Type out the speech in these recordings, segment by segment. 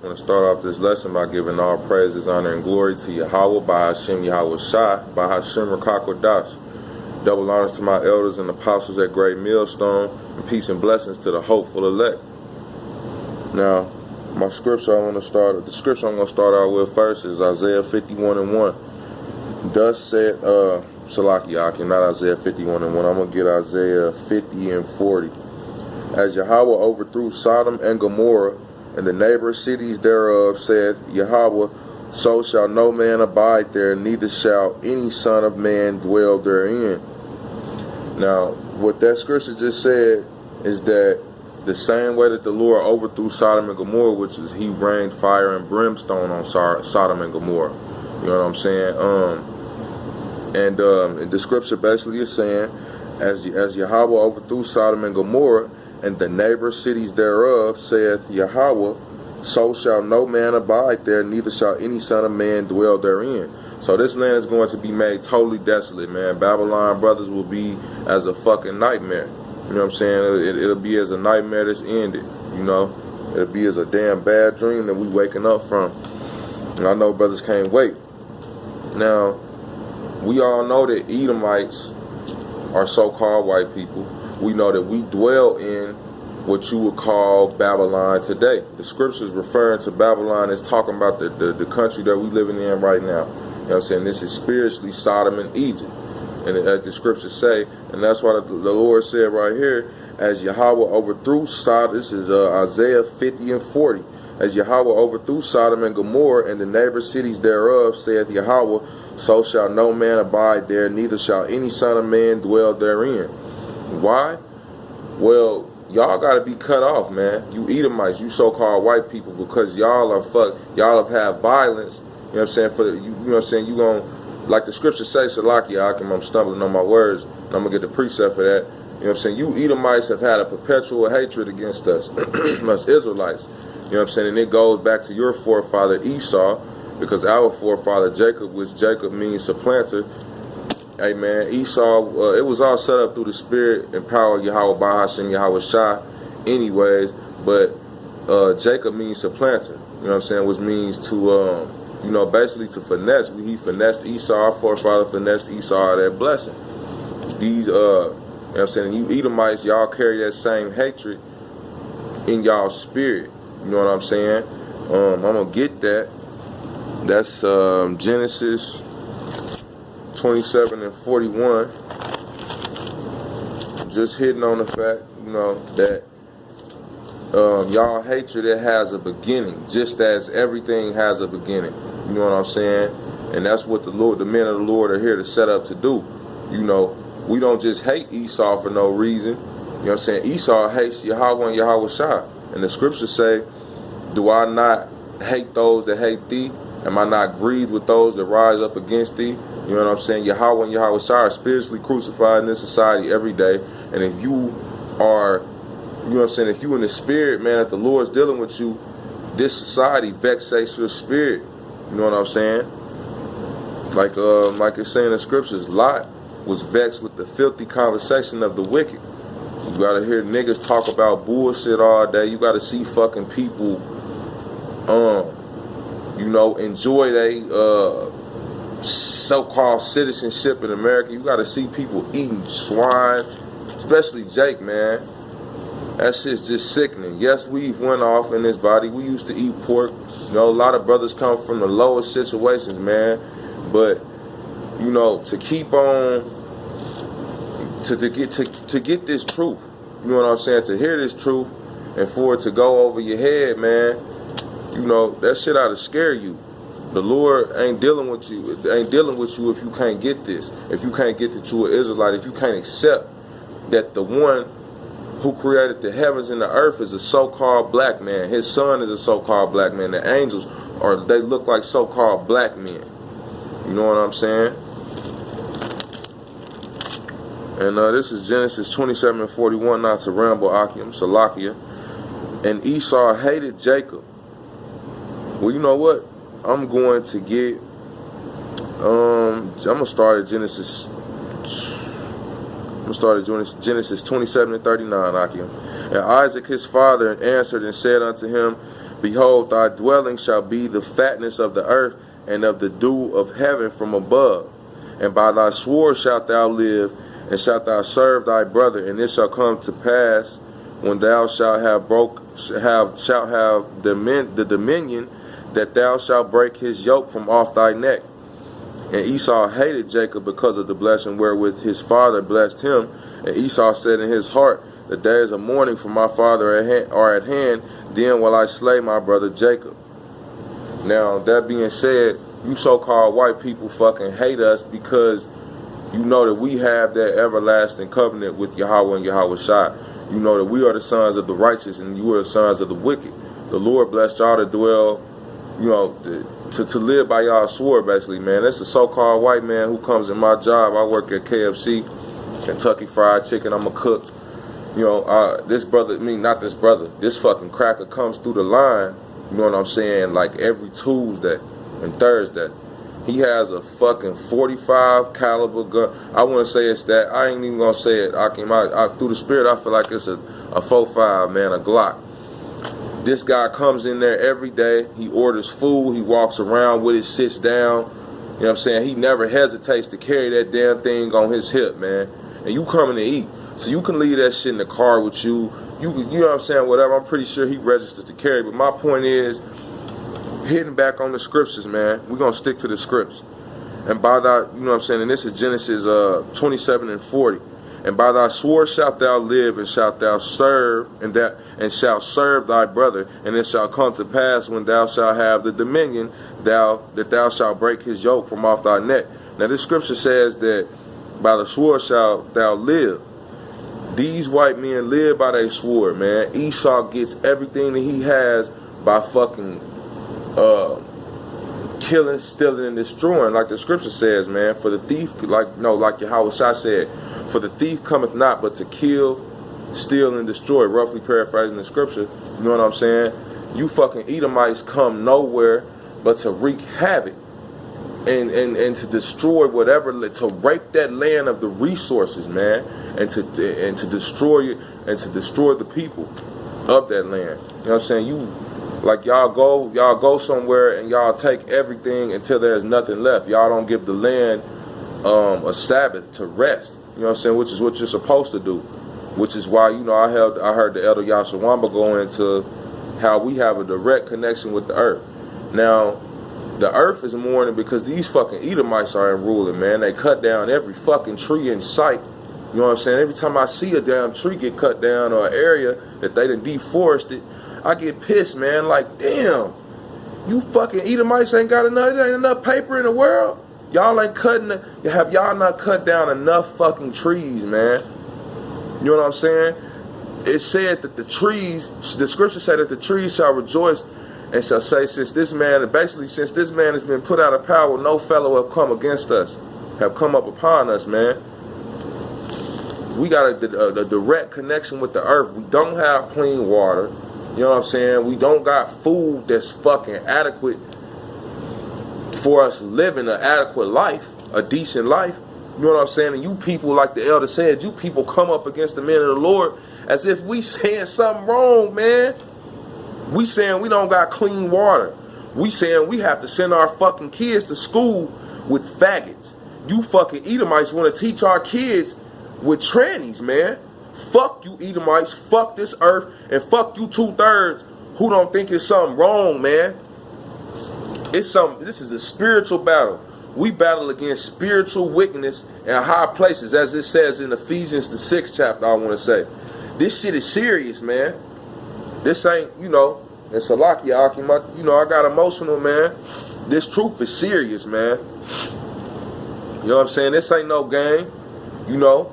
I want to start off this lesson by giving all praises, honor, and glory to Yahweh, by Hashem Yahweh Shai, by Hashem Rakakwadash. Double honors to my elders and apostles at Great Millstone, and peace and blessings to the hopeful elect. Now, the scripture I'm going to start out with first is Isaiah 51:1. Thus said, Salakiaki, not Isaiah 51:1. I'm going to get Isaiah 50:40. As Yahweh overthrew Sodom and Gomorrah, and the neighbor cities thereof, saith Yahweh, so shall no man abide there, neither shall any son of man dwell therein. Now, what that scripture just said is that the same way that the Lord overthrew Sodom and Gomorrah, which is he rained fire and brimstone on Sodom and Gomorrah. You know what I'm saying? And the scripture basically is saying, as Yahweh overthrew Sodom and Gomorrah, and the neighbor cities thereof, saith Yahweh, so shall no man abide there, neither shall any son of man dwell therein. So this land is going to be made totally desolate, man. Babylon, brothers, will be as a fucking nightmare. You know what I'm saying? It'll be as a nightmare that's ended. You know? It'll be as a damn bad dream that we waking up from. And I know brothers can't wait. Now, we all know that Edomites are so-called white people. We know that we dwell in what you would call Babylon today. The scriptures referring to Babylon is talking about the country that we living in right now. You know what I'm saying? This is spiritually Sodom and Egypt. And as the scriptures say, and that's why the Lord said right here, as Yahweh overthrew Sodom, this is Isaiah 50:40. As Yahweh overthrew Sodom and Gomorrah and the neighbor cities thereof, saith Yahweh, so shall no man abide there, neither shall any son of man dwell therein. Why? Well, y'all gotta be cut off, man. You Edomites, you so-called white people, because y'all have had violence. You know what I'm saying? You know what I'm saying? You gonna, like the scripture says, Salakiakim, I'm stumbling on my words, and I'm gonna get the precept for that. You know what I'm saying? You Edomites have had a perpetual hatred against us, us Israelites. You know what I'm saying? And it goes back to your forefather Esau, because our forefather Jacob, which Jacob means supplanter. Hey man, Esau, it was all set up through the spirit and power of Yahweh by Hashem Yahweh Shai anyways, but Jacob means supplanter, you know what I'm saying, which means to, you know, basically to finesse. He finessed Esau, our forefather finessed Esau out of that blessing. These, you know what I'm saying, you Edomites, y'all carry that same hatred in y'all spirit, you know what I'm saying. I'm going to get that. That's Genesis 27:41, just hitting on the fact, you know, that y'all hatred, it has a beginning, just as everything has a beginning. You know what I'm saying? And that's what the men of the Lord are here to set up to do. You know, we don't just hate Esau for no reason. You know what I'm saying? Esau hates Yahweh and Yahweh Shai. And the scriptures say, do I not hate those that hate thee? Am I not grieved with those that rise up against thee? You know what I'm saying? Yahweh and Yahweh Shai are spiritually crucified in this society every day. And if you are, you know what I'm saying, if you in the spirit, man, if the Lord's dealing with you, this society vexates your spirit. You know what I'm saying? Like it's saying in the scriptures, Lot was vexed with the filthy conversation of the wicked. You gotta hear niggas talk about bullshit all day. You gotta see fucking people, you know, enjoy they so-called citizenship in America. You gotta see people eating swine, especially Jake, man. That shit's just sickening. Yes, we've went off in this body. We used to eat pork. You know, a lot of brothers come from the lowest situations, man. But, you know, to keep on, to get this truth, you know what I'm saying, to hear this truth and for it to go over your head, man, you know, that shit ought to scare you. The Lord ain't dealing with you. It ain't dealing with you if you can't get this. If you can't get that you're an Israelite. If you can't accept that the one who created the heavens and the earth is a so-called black man. His son is a so-called black man. The angels they look like so-called black men. You know what I'm saying? And this is Genesis 27:41. Not to ramble, Akim, Salakia. And Esau hated Jacob. Well, you know what? I'm going to get, I'm going to start at Genesis 27:39, Akim. And Isaac his father answered and said unto him, Behold, thy dwelling shall be the fatness of the earth, and of the dew of heaven from above. And by thy sword shalt thou live, and shalt thou serve thy brother. And it shall come to pass, when thou shalt have the dominion, that thou shalt break his yoke from off thy neck. And Esau hated Jacob because of the blessing wherewith his father blessed him. And Esau said in his heart, the days of mourning for my father are at hand, then will I slay my brother Jacob. Now, that being said, you so-called white people fucking hate us because you know that we have that everlasting covenant with Yahweh and Yahweh Shai. You know that we are the sons of the righteous and you are the sons of the wicked. The Lord blessed y'all to dwell, you know, to live by y'all's sword, basically, man. That's a so-called white man who comes in my job. I work at KFC, Kentucky Fried Chicken. I'm a cook. You know, this brother, not this brother, this fucking cracker comes through the line, you know what I'm saying, like every Tuesday and Thursday. He has a fucking 45 caliber gun. I want to say it's that. I ain't even going to say it. Through the spirit, I feel like it's a 4.5, man, a Glock. This guy comes in there every day. He orders food. He walks around with it, sits down. You know what I'm saying? He never hesitates to carry that damn thing on his hip, man. And you coming to eat. So you can leave that shit in the car with you. You know what I'm saying? Whatever. I'm pretty sure he registers to carry. But my point is, hitting back on the scriptures, man. We're going to stick to the scripts. And by thy, you know what I'm saying? And this is Genesis 27 and 40. And by thy sword shalt thou live, and shalt thou serve, and shalt serve thy brother. And it shall come to pass, when thou shalt have the dominion, that thou shalt break his yoke from off thy neck. Now this scripture says that by the sword shalt thou live. These white men live by their sword, man. Esau gets everything that he has by fucking killing, stealing, and destroying, like the scripture says, man. For the thief, like Yahweh Shai said, for the thief cometh not but to kill, steal, and destroy. Roughly paraphrasing the scripture, you know what I'm saying? You fucking Edomites come nowhere but to wreak havoc and to destroy whatever, to rape that land of the resources, man, and to destroy it, and to destroy the people of that land. You know what I'm saying? Y'all go somewhere and y'all take everything until there's nothing left. Y'all don't give the land a Sabbath to rest. You know what I'm saying? Which is what you're supposed to do. Which is why, you know, I heard the Elder Yashawamba go into how we have a direct connection with the earth. Now, the earth is mourning because these fucking Edomites are unruly, man. They cut down every fucking tree in sight. You know what I'm saying? Every time I see a damn tree get cut down, or an area that they done deforested, I get pissed, man. Like, damn, you fucking Edomites ain't got enough paper in the world. Y'all ain't have y'all not cut down enough fucking trees, man? You know what I'm saying? It said that the scripture said that the trees shall rejoice and shall say, since this man has been put out of power, no fellow have come against us, have come up upon us, man. We got a direct connection with the earth. We don't have clean water. You know what I'm saying? We don't got food that's fucking adequate for us living an adequate life, a decent life. You know what I'm saying? And you people, like the elder said, you people come up against the men of the Lord as if we saying something wrong, man. We saying we don't got clean water. We saying we have to send our fucking kids to school with faggots. You fucking Edomites want to teach our kids with trannies, man. Fuck you Edomites, fuck this earth, and fuck you 2/3 who don't think it's something wrong, man. This is a spiritual battle. We battle against spiritual wickedness in high places, as it says in Ephesians the 6th chapter, I want to say. This shit is serious, man. This ain't, you know, and Salaki Akim, you know, I got emotional, man. This truth is serious, man. You know what I'm saying? This ain't no game. You know,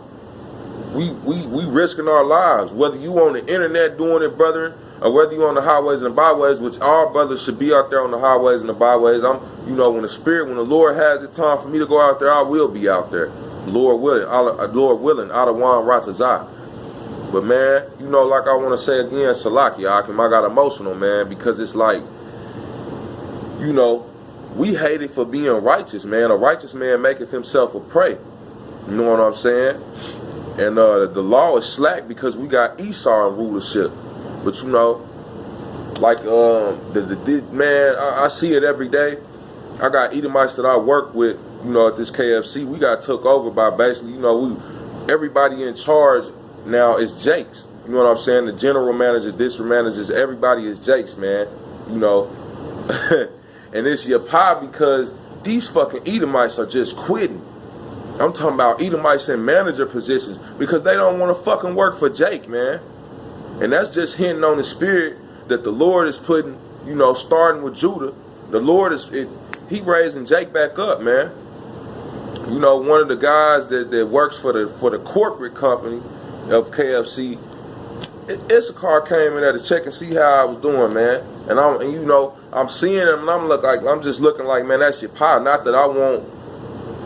we risking our lives, whether you on the internet doing it, brother, or whether you on the highways and byways, which all brothers should be out there on the highways and the byways. You know, when the Lord has the time for me to go out there, I will be out there. Lord willing, Adawan Ratazah. But man, you know, like I want to say again, Salaki Akim, I got emotional, man, because it's like, you know, we hate it for being righteous, man. A righteous man maketh himself a prey. You know what I'm saying? And the law is slack because we got Esau in rulership. But you know, Like man, I see it every day. I got Edomites that I work with, you know, at this KFC. We got took over by basically, you know, everybody in charge now is Jake's. You know what I'm saying? The general managers, district managers, everybody is Jake's, man. You know, and it's your pie because these fucking Edomites are just quitting. I'm talking about Edomites in manager positions because they don't want to fucking work for Jake, man. And that's just hinting on the spirit that the Lord is putting, you know, starting with Judah. The Lord he raising Jake back up, man. You know, one of the guys that works for the corporate company of KFC, Issachar came in there to check and see how I was doing, man. And I'm seeing him and I'm just looking like, man, that's your pie. Not that I want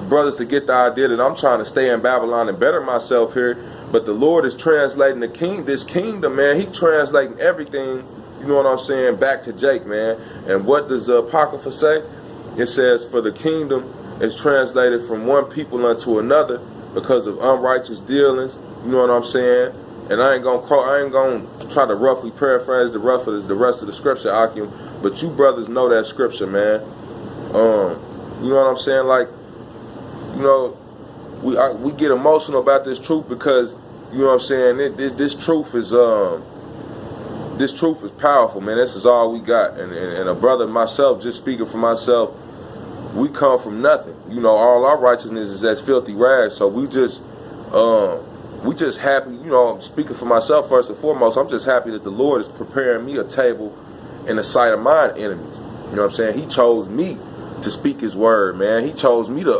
brothers to get the idea that I'm trying to stay in Babylon and better myself here, but the Lord is translating this kingdom, man. He translating everything, you know what I'm saying, back to Jake, man. And what does the Apocrypha say? It says, for the kingdom is translated from one people unto another because of unrighteous dealings, you know what I'm saying? And I ain't gonna try to roughly paraphrase the rest of the scripture, Akim, but you brothers know that scripture, man. You know what I'm saying? Like, you know, we get emotional about this truth because, you know what I'm saying, this truth is powerful, man. This is all we got. And a brother, myself, just speaking for myself, we come from nothing. You know, all our righteousness is as filthy rags. So we just happy, you know, speaking for myself first and foremost, I'm just happy that the Lord is preparing me a table in the sight of mine enemies. You know what I'm saying? He chose me to speak his word, man. He chose me to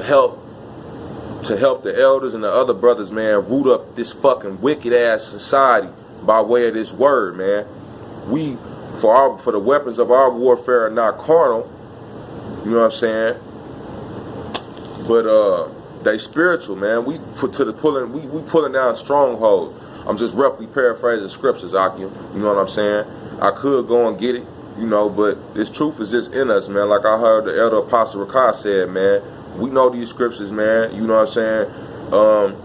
help the elders and the other brothers, man, root up this fucking wicked ass society by way of this word, man. We for the weapons of our warfare are not carnal, you know what I'm saying? But they spiritual, man. We pulling down strongholds. I'm just roughly paraphrasing scriptures, Akim. You know what I'm saying? I could go and get it, you know, but this truth is just in us, man. Like I heard the elder apostle Rakai said, man. We know these scriptures, man. You know what I'm saying?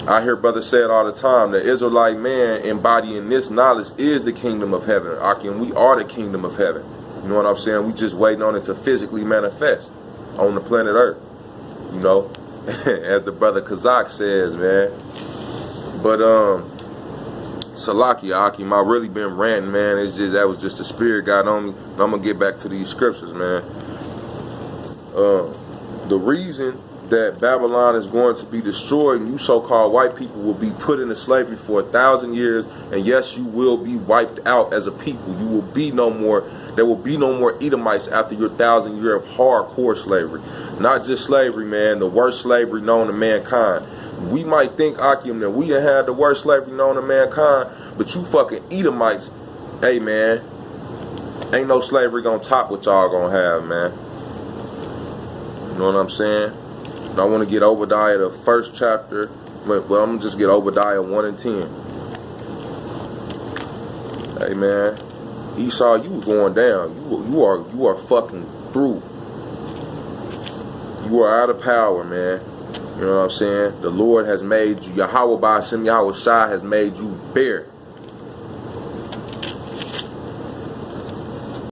I hear brothers say it all the time. The Israelite man embodying this knowledge is the kingdom of heaven. Akim, we are the kingdom of heaven. You know what I'm saying? We just waiting on it to physically manifest on the planet Earth. You know, as the brother Kazak says, man. But Salaki, Akim, I really been ranting, man. It's just that was just the spirit got on me. And I'm gonna get back to these scriptures, man. The reason that Babylon is going to be destroyed and you so-called white people will be put into slavery for 1,000 years, and yes, you will be wiped out as a people. You will be no more. There will be no more Edomites after your 1,000 year of hardcore slavery. Not just slavery, man, the worst slavery known to mankind. We might think, Akim, that we done had the worst slavery known to mankind, but you fucking Edomites, hey, man, ain't no slavery gonna top what y'all gonna have, man. You know what I'm saying? I want to get Obadiah, the first chapter, but I'm going to just get Obadiah 1 and 10. Hey, man, Esau, you was going down. You are fucking through. You are out of power, man. You know what I'm saying? The Lord has made you, Yahweh by Hashem, Yahweh Shai has made you bare.